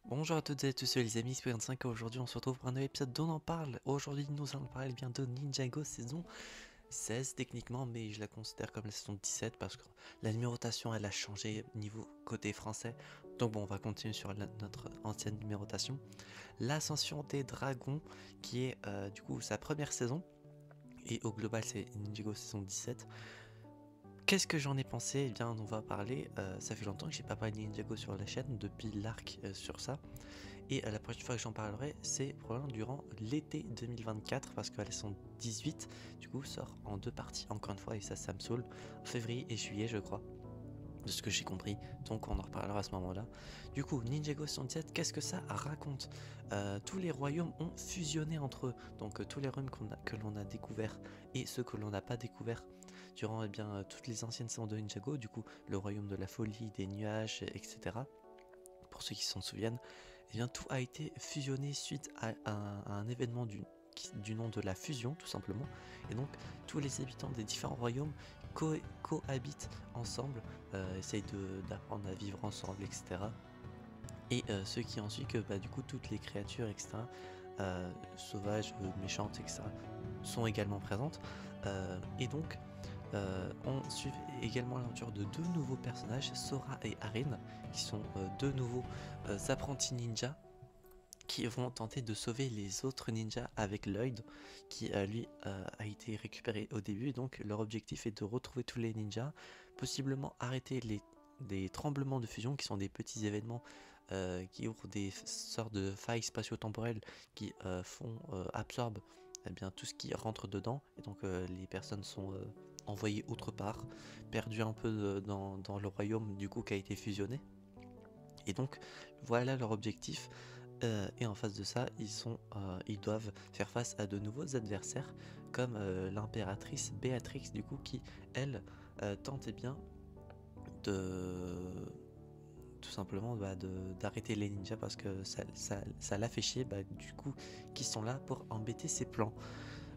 Bonjour à toutes et à tous, les amis, X25, aujourd'hui on se retrouve pour un nouvel épisode d'On en parle. Aujourd'hui nous allons parler bien de Ninjago saison 16 techniquement, mais je la considère comme la saison 17 parce que la numérotation elle a changé niveau côté français. Donc bon, on va continuer sur notre ancienne numérotation. L'ascension des dragons qui est du coup sa première saison, et au global c'est Ninjago saison 17. Qu'est-ce que j'en ai pensé? Eh bien on va parler, ça fait longtemps que j'ai pas parlé de Ninjago sur la chaîne, depuis l'arc sur ça. Et la prochaine fois que j'en parlerai, c'est probablement durant l'été 2024, parce que la saison 18, du coup, sort en deux parties, encore une fois, et ça me saoule, en février et juillet, je crois, de ce que j'ai compris, donc on en reparlera à ce moment-là. Du coup, Ninjago 77, qu'est-ce que ça raconte? Tous les royaumes ont fusionné entre eux, donc tous les royaumes que l'on a découverts et ceux que l'on n'a pas découverts durant toutes les anciennes saisons de Ninjago, du coup, le royaume de la folie, des nuages, etc. Pour ceux qui s'en souviennent, eh bien, tout a été fusionné suite à un événement du nom de la fusion, tout simplement. Et donc, tous les habitants des différents royaumes cohabitent ensemble, essayent d'apprendre à vivre ensemble, etc. Et ce qui ensuite que du coup, toutes les créatures, etc., sauvages, méchantes, etc., sont également présentes. Et donc, on suit également l'aventure de deux nouveaux personnages, Sora et Arin, qui sont deux nouveaux apprentis ninjas qui vont tenter de sauver les autres ninjas avec Lloyd, qui lui a été récupéré au début. Donc leur objectif est de retrouver tous les ninjas, possiblement arrêter des tremblements de fusion, qui sont des petits événements qui ouvrent des sortes de failles spatio-temporelles qui absorbent bien, tout ce qui rentre dedans, et donc les personnes sont envoyées autre part, perdues un peu dans le royaume du coup qui a été fusionné. Et donc voilà leur objectif. Et en face de ça, ils doivent faire face à de nouveaux adversaires, comme l'impératrice Béatrix, du coup, qui, elle, tente bien de tout simplement d'arrêter les ninjas parce que ça l'a fait chier, du coup, qui sont là pour embêter ses plans.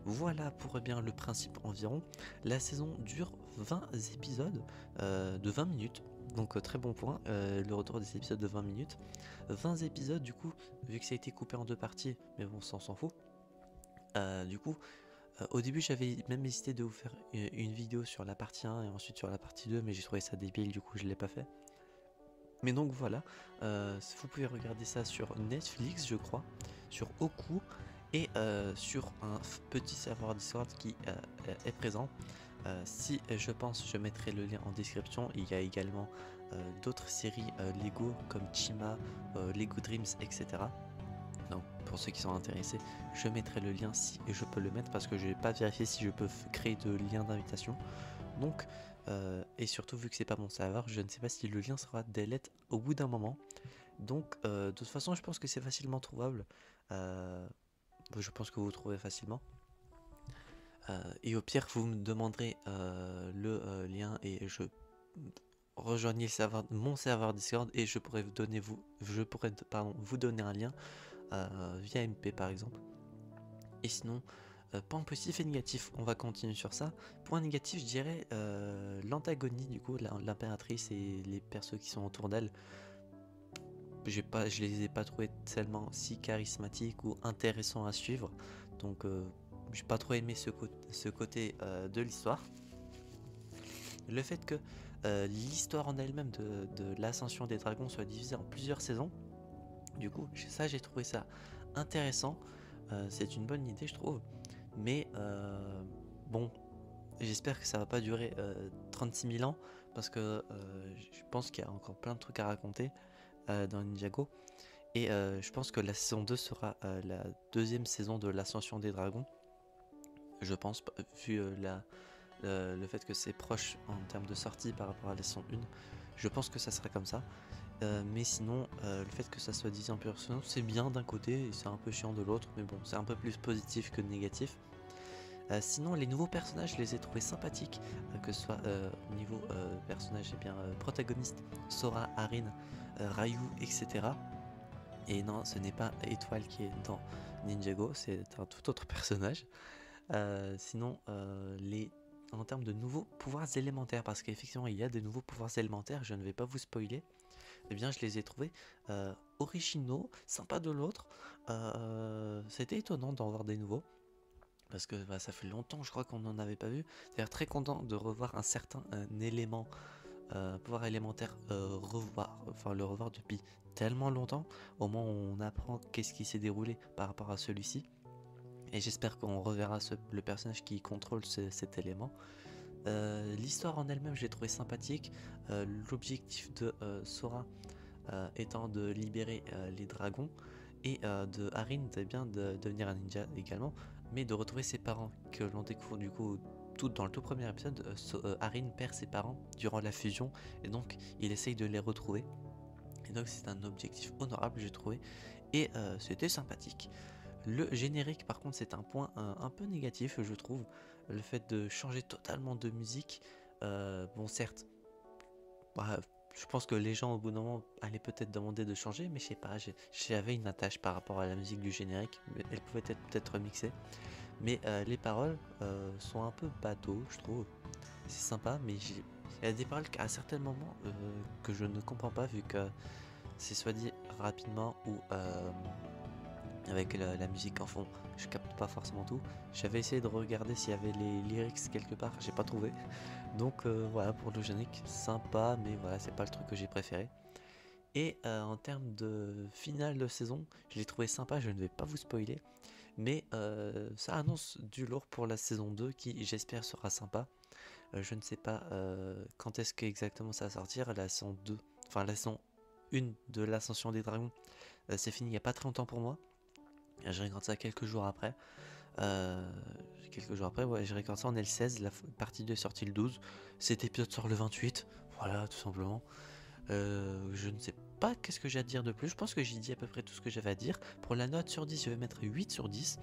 Voilà pour bien le principe environ. La saison dure 20 épisodes de 20 minutes. Donc très bon point, le retour des épisodes de 20 minutes. 20 épisodes du coup, vu que ça a été coupé en deux parties, mais bon, ça on s'en fout. Du coup, au début j'avais même hésité de vous faire une vidéo sur la partie 1 et ensuite sur la partie 2, mais j'ai trouvé ça débile, du coup je l'ai pas fait. Mais donc voilà, vous pouvez regarder ça sur Netflix, je crois, sur Oku, et sur un petit serveur Discord qui est présent. Si je pense, je mettrai le lien en description. Il y a également d'autres séries Lego comme Chima, Lego Dreams, etc. Donc pour ceux qui sont intéressés, je mettrai le lien si je peux le mettre, parce que je n'ai pas vérifié si je peux créer de lien d'invitation. Donc, et surtout vu que c'est pas mon serveur, je ne sais pas si le lien sera delete au bout d'un moment. Donc de toute façon, je pense que c'est facilement trouvable. Je pense que vous trouvez facilement. Et au pire, vous me demanderez le lien et je rejoignez mon serveur Discord, et je pourrais vous donner un lien via MP par exemple. Et sinon, point positif et négatif, on va continuer sur ça. Point négatif, je dirais l'antagonie, du coup, l'impératrice et les persos qui sont autour d'elle. Je les ai pas trouvés tellement si charismatiques ou intéressants à suivre. Donc, j'ai pas trop aimé ce côté de l'histoire. Le fait que l'histoire en elle-même de l'ascension des dragons soit divisée en plusieurs saisons, du coup, ça j'ai trouvé ça intéressant. C'est une bonne idée, je trouve. Mais bon, j'espère que ça va pas durer 36 000 ans, parce que je pense qu'il y a encore plein de trucs à raconter dans Ninjago. Et je pense que la saison 2 sera la deuxième saison de l'ascension des dragons. Je pense, vu le fait que c'est proche en termes de sortie par rapport à la saison 1. Je pense que ça sera comme ça. Mais sinon, le fait que ça soit divisé en plusieurs saisons, c'est bien d'un côté et c'est un peu chiant de l'autre. Mais bon, c'est un peu plus positif que négatif. Sinon, les nouveaux personnages, je les ai trouvés sympathiques, que ce soit au niveau personnage, et bien protagoniste, Sora, Arin, Ryu, etc. Et non, ce n'est pas Étoile qui est dans Ninjago, c'est un tout autre personnage. Sinon, en termes de nouveaux pouvoirs élémentaires, parce qu'effectivement il y a des nouveaux pouvoirs élémentaires, je ne vais pas vous spoiler. eh bien je les ai trouvés originaux, sympas de l'autre. C'était étonnant d'en voir des nouveaux. Parce que bah, ça fait longtemps, je crois qu'on n'en avait pas vu. D'ailleurs, très content de revoir un certain élément, pouvoir élémentaire, enfin le revoir depuis tellement longtemps. Au moins, on apprend qu'est-ce qui s'est déroulé par rapport à celui-ci. Et j'espère qu'on reverra le personnage qui contrôle cet élément. L'histoire en elle-même, je l'ai trouvé sympathique. L'objectif de Sora étant de libérer les dragons et de Harin, c'est bien de devenir un ninja également, mais de retrouver ses parents que l'on découvre du coup dans le tout premier épisode. Harin perd ses parents durant la fusion et donc il essaye de les retrouver. Et donc c'est un objectif honorable, j'ai trouvé, et c'était sympathique. Le générique par contre c'est un point un peu négatif je trouve, le fait de changer totalement de musique. Bon certes, bah, je pense que les gens au bout d'un moment allaient peut-être demander de changer, mais je sais pas, j'avais une attache par rapport à la musique du générique, mais elle pouvait être peut-être remixée. Mais les paroles sont un peu bateau, je trouve. C'est sympa, mais il y a des paroles à certains moments que je ne comprends pas, vu que c'est soit dit rapidement ou avec la musique en fond. Je capte pas forcément tout. J'avais essayé de regarder s'il y avait les lyrics quelque part, j'ai pas trouvé. Donc voilà, pour le générique, sympa, mais voilà, c'est pas le truc que j'ai préféré. Et en termes de finale de saison, je l'ai trouvé sympa, je ne vais pas vous spoiler. Mais ça annonce du lourd pour la saison 2 qui, j'espère, sera sympa. Je ne sais pas quand est-ce que exactement ça va sortir. La saison 2, enfin la saison 1 de l'Ascension des Dragons, c'est fini il n'y a pas très longtemps pour moi. Je regarde ça quelques jours après. Ouais, je regarde ça, on est le 16, la partie 2 est sortie le 12. Cet épisode sort le 28, voilà, tout simplement. Je ne sais pas qu'est-ce que j'ai à dire de plus. Je pense que j'ai dit à peu près tout ce que j'avais à dire. Pour la note sur 10, je vais mettre 8 sur 10.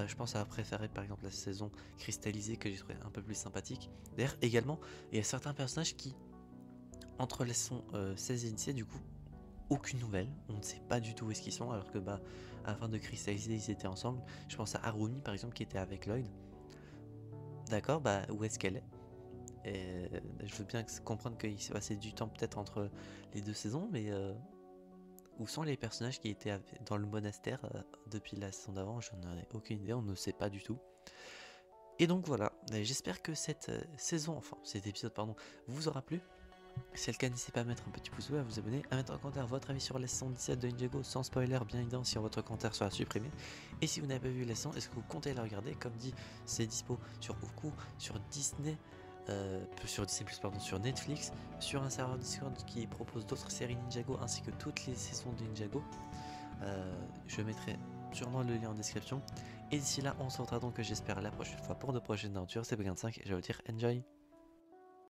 Je pense à préférer par exemple la saison cristallisée que j'ai trouvé un peu plus sympathique. D'ailleurs, également, il y a certains personnages qui, entre les saisons 16 et 17, du coup, aucune nouvelle. On ne sait pas du tout où est-ce qu'ils sont, alors que bah, à la fin de cristalliser, ils étaient ensemble. Je pense à Harumi par exemple qui était avec Lloyd. D'accord, bah où est-ce qu'elle est? Et je veux bien comprendre qu'il s'est passé du temps peut-être entre les deux saisons, mais où sont les personnages qui étaient dans le monastère depuis la saison d'avant? Je n'en ai aucune idée, on ne sait pas du tout. Et donc voilà, j'espère que cette saison, enfin cet épisode pardon, vous aura plu. Si c'est le cas, n'hésitez pas à mettre un petit pouce bleu, à vous abonner, à mettre en commentaire votre avis sur la saison 17 de Ninjago, sans spoiler bien évidemment si votre commentaire sera supprimé. Et si vous n'avez pas vu la saison, est-ce que vous comptez la regarder? Comme dit, c'est dispo sur Roku, sur Disney, sur Disney+, pardon, sur Netflix, sur un serveur Discord qui propose d'autres séries Ninjago ainsi que toutes les saisons de Ninjago. Je mettrai sûrement le lien en description. Et d'ici là, on se retrouvera donc, j'espère, la prochaine fois pour de prochaines aventures. C'est Bugin5 et je vais vous dire enjoy!